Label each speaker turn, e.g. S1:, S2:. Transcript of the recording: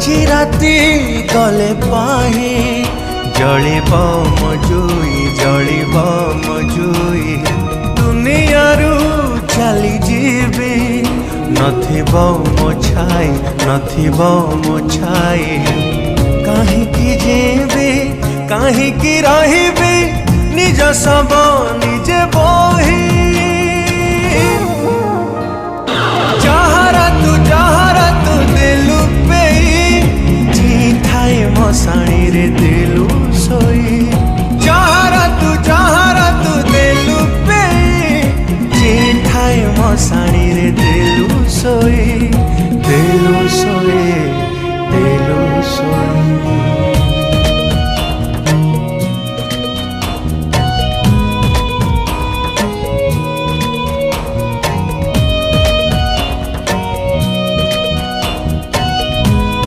S1: আজি রাতি গলে পাহি জলিব মজুই জলিব মজুই দুনিয়ারু চালি যাবি নথিব মো ছাই নথিব মো ছাই কাহিকি জিবি কাহিকি রহিবি নিজ সব নিজে বহি